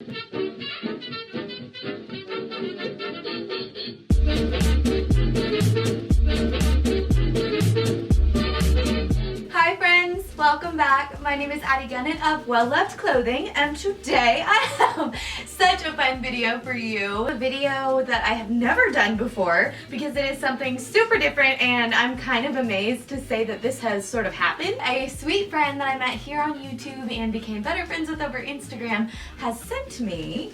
Hi friends, welcome back. My name is Addie Gunnan of Well Loved Clothing, and today I have such a fun video for you. A video that I have never done before because it is something super different, and I'm kind of amazed to say that this has sort of happened. A sweet friend that I met here on YouTube and became better friends with over Instagram has sent me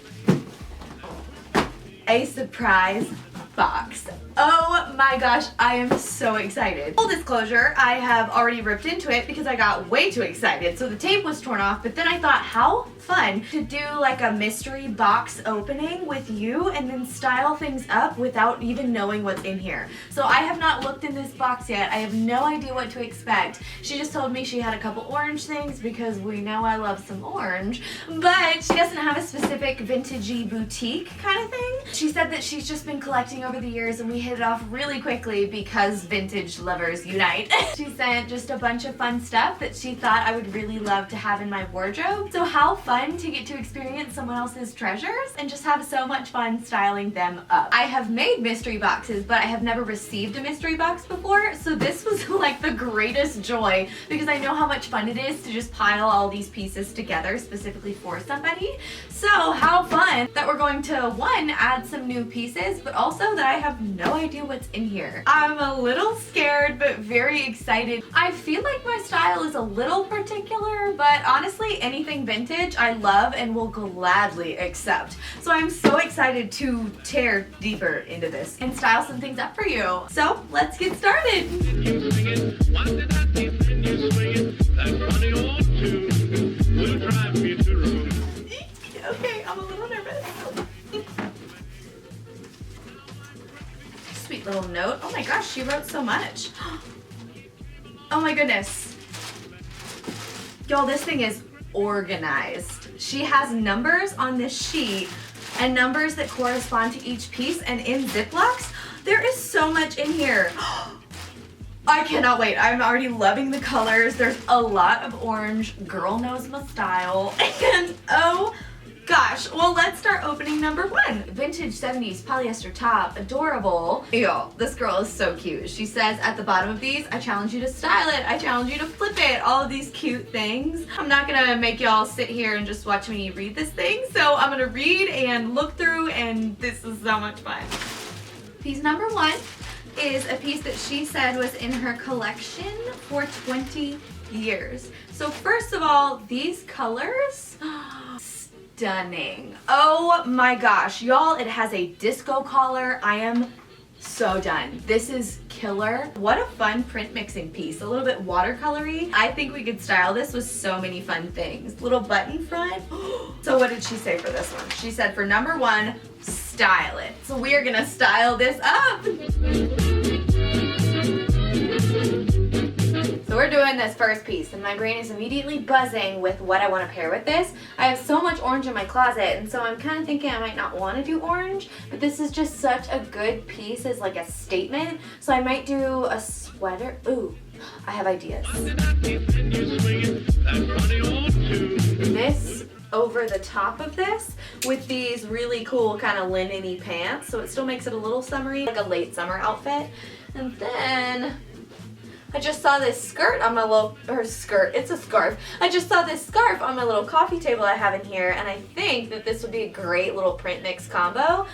a surprise box. Oh my gosh, I am so excited. Full disclosure, I have already ripped into it because I got way too excited. So the tape was torn off, but then I thought, how fun to do like a mystery box opening with you and then style things up without even knowing what's in here. So I have not looked in this box yet. I have no idea what to expect. She just told me she had a couple orange things because we know I love some orange, but she doesn't have a specific vintagey boutique kind of thing. She said that she's just been collecting over the years, and we hit it off really quickly because vintage lovers unite. She sent just a bunch of fun stuff that she thought I would really love to have in my wardrobe. So how fun to get to experience someone else's treasures and just have so much fun styling them up. I have made mystery boxes, but I have never received a mystery box before, so this was like the greatest joy because I know how much fun it is to just pile all these pieces together specifically for somebody. So how fun that we're going to, one, add some new pieces, but also that I have no idea what's in here. I'm a little scared, but very excited. I feel like my style is a little particular, but honestly, anything vintage I love and will gladly accept. So I'm so excited to tear deeper into this and style some things up for you. So let's get started. Okay, I'm a little nervous. Sweet little note. Oh my gosh, she wrote so much. Oh my goodness. Y'all, this thing is organized. She has numbers on this sheet and numbers that correspond to each piece, and in Ziplocs, there is so much in here. I cannot wait. I'm already loving the colors. There's a lot of orange. Girl knows my style. And oh gosh, well, let's start opening number one. Vintage 70s polyester top, adorable. Yo, this girl is so cute. She says at the bottom of these, I challenge you to style it, I challenge you to flip it, all of these cute things. I'm not gonna make y'all sit here and just watch me read this thing, so I'm gonna read and look through, and this is so much fun. Piece number one is a piece that she said was in her collection for 20 years. So first of all, these colors, stunning. Oh my gosh, y'all, it has a disco collar. I am so done. This is killer. What a fun print mixing piece. A little bit watercolory. I think we could style this with so many fun things. Little button front. So what did she say for this one? She said for number one, style it. So we are gonna style this up. So we're doing this first piece, and my brain is immediately buzzing with what I want to pair with this. I have so much orange in my closet, and so I'm kind of thinking I might not want to do orange, but this is just such a good piece as like a statement. So I might do a sweater. Ooh, I have ideas. This over the top of this with these really cool kind of linen-y pants, so it still makes it a little summery, like a late summer outfit. And then I just saw this skirt on my little, it's a scarf. I just saw this scarf on my little coffee table I have in here, and I think that this would be a great little print mix combo.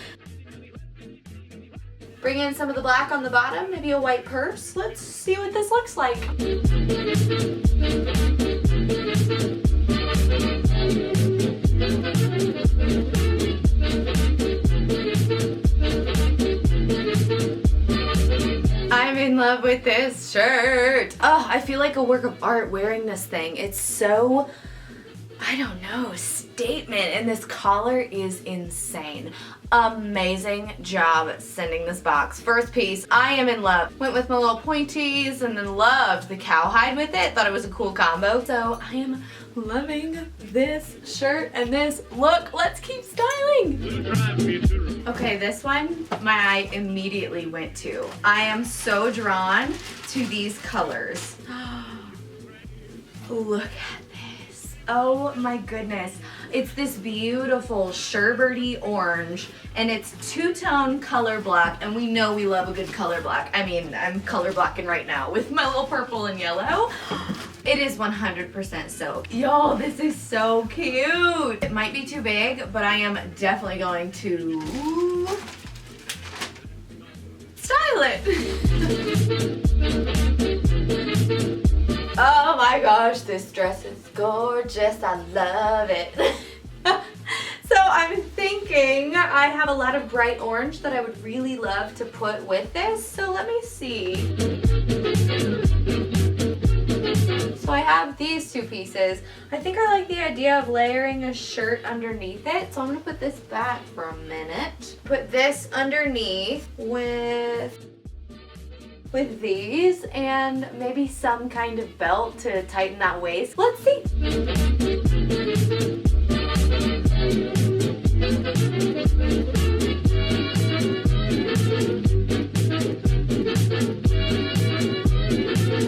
Bring in some of the black on the bottom, maybe a white purse. Let's see what this looks like. I'm in love with this shirt. Oh, I feel like a work of art wearing this thing. It's so, I don't know, statement, and this collar is insane. Amazing job sending this box. First piece, I am in love. Went with my little pointies and then loved the cowhide with it. Thought it was a cool combo. So I am loving this shirt and this look. Let's keep styling. Okay, this one my eye immediately went to. I am so drawn to these colors. Look at this. Oh my goodness. It's this beautiful sherbety orange, and it's two-tone color black, and we know we love a good color black. I mean, I'm color blacking right now with my little purple and yellow. It is 100% silk. Yo, this is so cute. It might be too big, but I am definitely going to style it. Oh my gosh, this dress is gorgeous. I love it. So I'm thinking I have a lot of bright orange that I would really love to put with this. So let me see. So I have these two pieces. I think I like the idea of layering a shirt underneath it. So I'm gonna put this back for a minute. Put this underneath with these and maybe some kind of belt to tighten that waist. Let's see.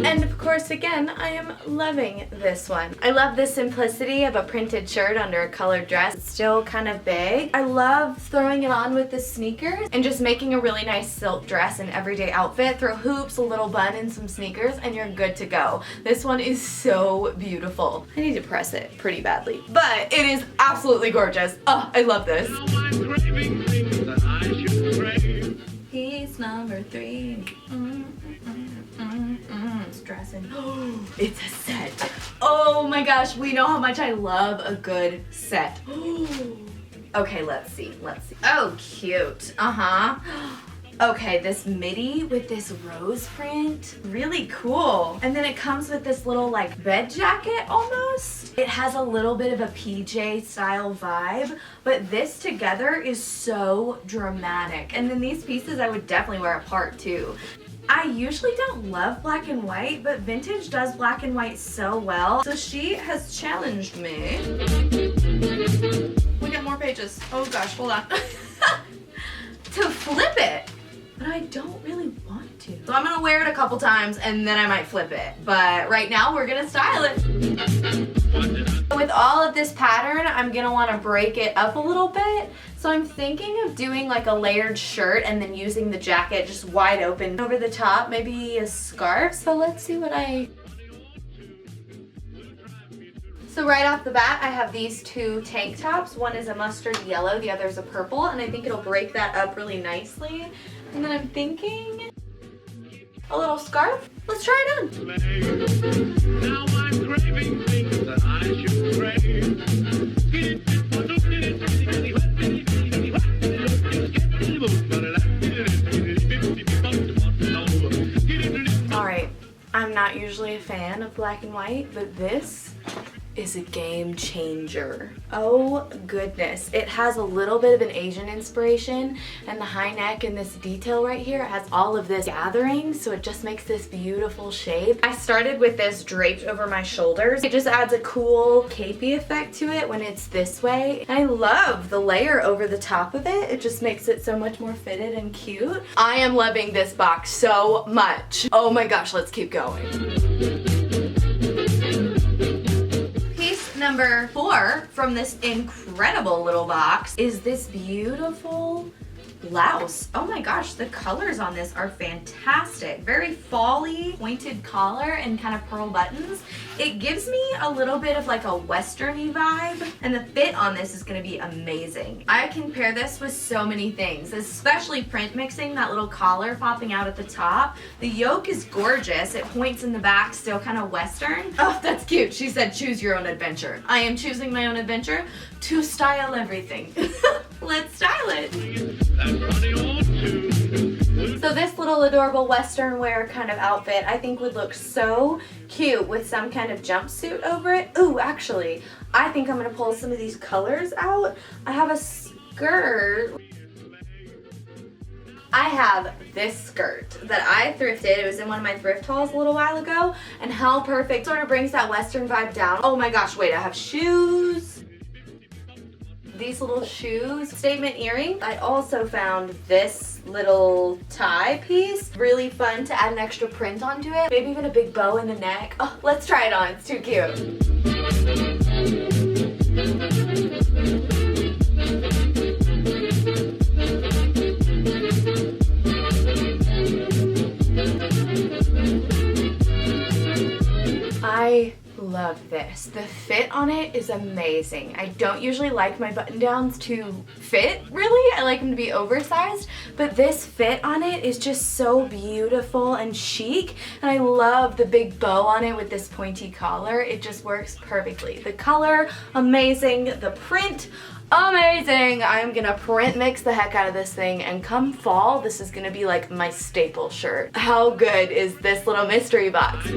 And of course, again, I am loving this one. I love the simplicity of a printed shirt under a colored dress. It's still kind of big. I love throwing it on with the sneakers and just making a really nice silk dress and everyday outfit. Throw hoops, a little bun, and some sneakers, and you're good to go. This one is so beautiful. I need to press it pretty badly, but it is absolutely gorgeous. Oh, I love this. Piece number 3. Dressing. It's a set. Oh my gosh, we know how much I love a good set. Okay, let's see. Oh, cute. Okay, this midi with this rose print, really cool. And then it comes with this little like bed jacket almost. It has a little bit of a PJ style vibe, but this together is so dramatic. And then these pieces I would definitely wear apart too. I usually don't love black and white, but vintage does black and white so well. So she has challenged me. We got more pages. Oh gosh, hold on. To flip it. But I don't really want to. So I'm gonna wear it a couple times and then I might flip it. But right now we're gonna style it. With all of this pattern, I'm gonna wanna break it up a little bit. So I'm thinking of doing like a layered shirt and then using the jacket just wide open over the top, maybe a scarf. So let's see what So right off the bat, I have these two tank tops. One is a mustard yellow, the other is a purple, and I think it'll break that up really nicely. And then I'm thinking a little scarf. Let's try it on. Now I'm craving things that I should crave. All right, I'm not usually a fan of black and white, but this is a game changer. Oh goodness. It has a little bit of an Asian inspiration, and the high neck and this detail right here has all of this gathering, so it just makes this beautiful shape. I started with this draped over my shoulders. It just adds a cool capey effect to it when it's this way. And I love the layer over the top of it. It just makes it so much more fitted and cute. I am loving this box so much. Oh my gosh, let's keep going. Number 4 from this incredible little box is this beautiful blouse. Oh my gosh, the colors on this are fantastic. Very fall-y, pointed collar and kind of pearl buttons. It gives me a little bit of like a western-y vibe, and the fit on this is going to be amazing. I can pair this with so many things, especially print mixing, that little collar popping out at the top. The yoke is gorgeous. It points in the back, still kind of western. Oh, that's cute. She said choose your own adventure. I am choosing my own adventure to style everything. Let's style it. So this little adorable western wear kind of outfit I think would look so cute with some kind of jumpsuit over it. Ooh, actually, I think I'm gonna pull some of these colors out. I have a skirt. I have this skirt that I thrifted. It was in one of my thrift hauls a little while ago, and how perfect. Sort of brings that western vibe down. Oh my gosh, wait, I have shoes. These little shoes, statement earrings. I also found this little tie piece. Really fun to add an extra print onto it. Maybe even a big bow in the neck. Oh, let's try it on. It's too cute. love this. The fit on it is amazing. I don't usually like my button downs to fit, really. I like them to be oversized, but this fit on it is just so beautiful and chic, and I love the big bow on it with this pointy collar. It just works perfectly. The color, amazing. The print, amazing. I'm gonna print mix the heck out of this thing, and come fall, this is gonna be like my staple shirt. How good is this little mystery box?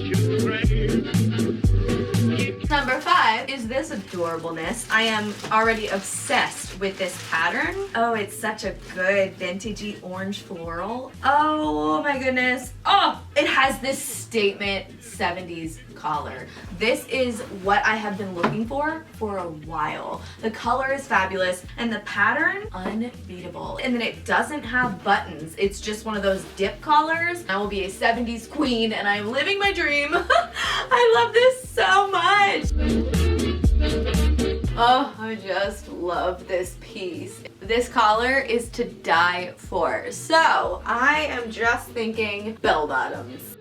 Number 5 is this adorableness. I am already obsessed with this pattern. Oh, it's such a good vintagey orange floral. Oh my goodness. Oh, it has this statement 70s collar. This is what I have been looking for a while. The color is fabulous and the pattern unbeatable. And then it doesn't have buttons. It's just one of those dip collars. I will be a 70s queen and I'm living my dream. I love this so much. Oh, I just love this piece. This collar is to die for. So I am just thinking bell bottoms.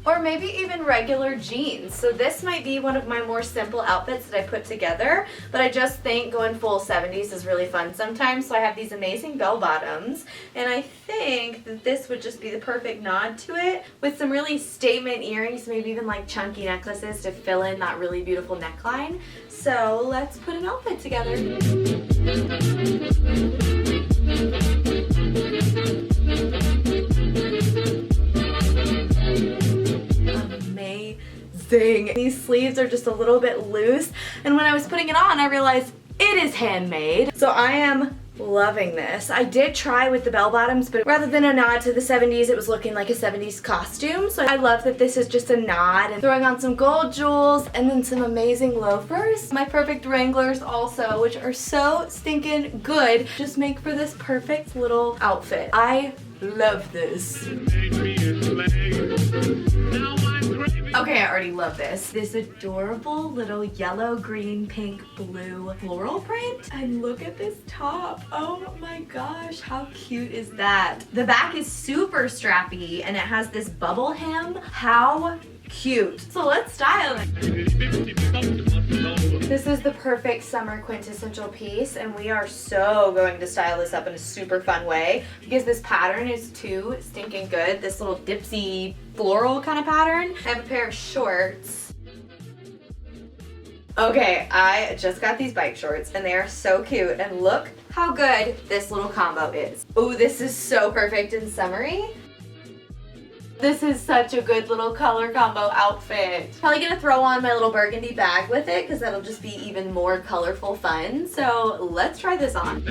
Or maybe even regular jeans. So this might be one of my more simple outfits that I put together, but I just think going full 70s is really fun sometimes. So I have these amazing bell bottoms, and I think that this would just be the perfect nod to it with some really statement earrings, maybe even like chunky necklaces to fill in that really beautiful neckline. So let's put an outfit together. These sleeves are just a little bit loose, and when I was putting it on I realized it is handmade. So I am loving this. I did try with the bell bottoms, but rather than a nod to the 70s, it was looking like a 70s costume. So I love that this is just a nod, and throwing on some gold jewels and then some amazing loafers. My perfect Wranglers also, which are so stinking good, just make for this perfect little outfit. I love this. Okay, I already love this. This adorable little yellow, green, pink, blue floral print. And look at this top. Oh my gosh, how cute is that? The back is super strappy and it has this bubble hem. How cute. So let's style it. This is the perfect summer quintessential piece, and we are so going to style this up in a super fun way because this pattern is too stinking good. This little dipsy floral kind of pattern. I have a pair of shorts. Okay, I just got these bike shorts and they are so cute, and look how good this little combo is. Oh, this is so perfect and summery. This is such a good little color combo outfit. Probably gonna throw on my little burgundy bag with it because that'll just be even more colorful fun. So let's try this on.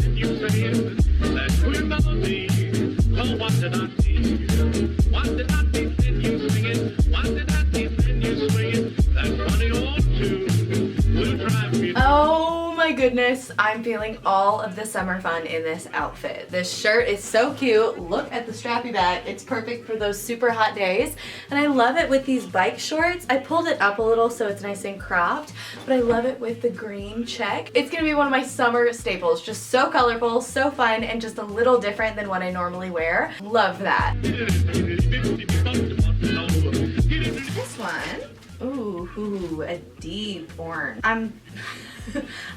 Oh my goodness, I'm feeling all of the summer fun in this outfit. This shirt is so cute. Look at the strappy back. It's perfect for those super hot days. And I love it with these bike shorts. I pulled it up a little so it's nice and cropped, but I love it with the green check. It's gonna be one of my summer staples. Just so colorful, so fun, and just a little different than what I normally wear. Love that. This one. Ooh, a deep orange.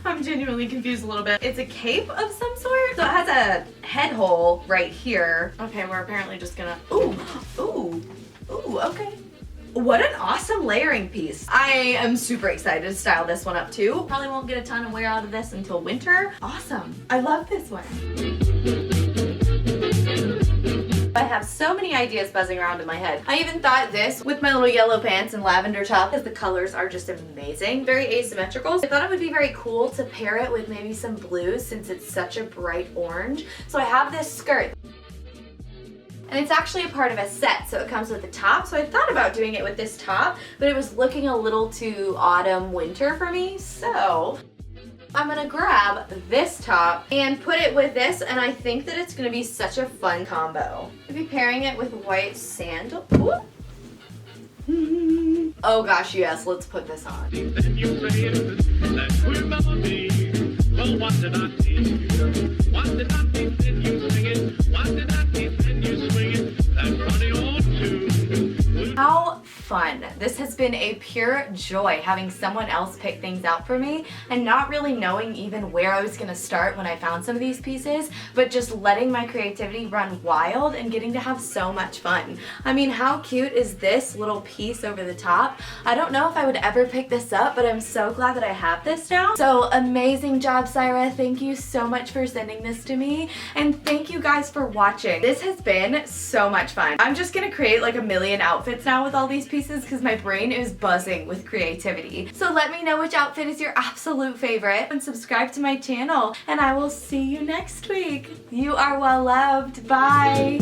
I'm genuinely confused a little bit. It's a cape of some sort. So it has a head hole right here. Okay, we're apparently just gonna, ooh, okay. What an awesome layering piece. I am super excited to style this one up too. Probably won't get a ton of wear out of this until winter. Awesome. I love this one. I have so many ideas buzzing around in my head. I even thought this with my little yellow pants and lavender top because the colors are just amazing. Very asymmetrical. I thought it would be very cool to pair it with maybe some blues since it's such a bright orange. So I have this skirt. And it's actually a part of a set, so it comes with the top. So I thought about doing it with this top, but it was looking a little too autumn winter for me. So I'm gonna grab this top and put it with this, and I think that it's gonna be such a fun combo. I'll be pairing it with white sandal. Oh gosh, yes, let's put this on. How fun. This has been been a pure joy having someone else pick things out for me and not really knowing even where I was gonna start when I found some of these pieces, but just letting my creativity run wild and getting to have so much fun. I mean, how cute is this little piece over the top? I don't know if I would ever pick this up, but I'm so glad that I have this now. So amazing job, Syra. Thank you so much for sending this to me, and thank you guys for watching. This has been so much fun. I'm just gonna create like a million outfits now with all these pieces because my brain is buzzing with creativity. So let me know which outfit is your absolute favorite and subscribe to my channel, and I will see you next week. You are well loved. Bye.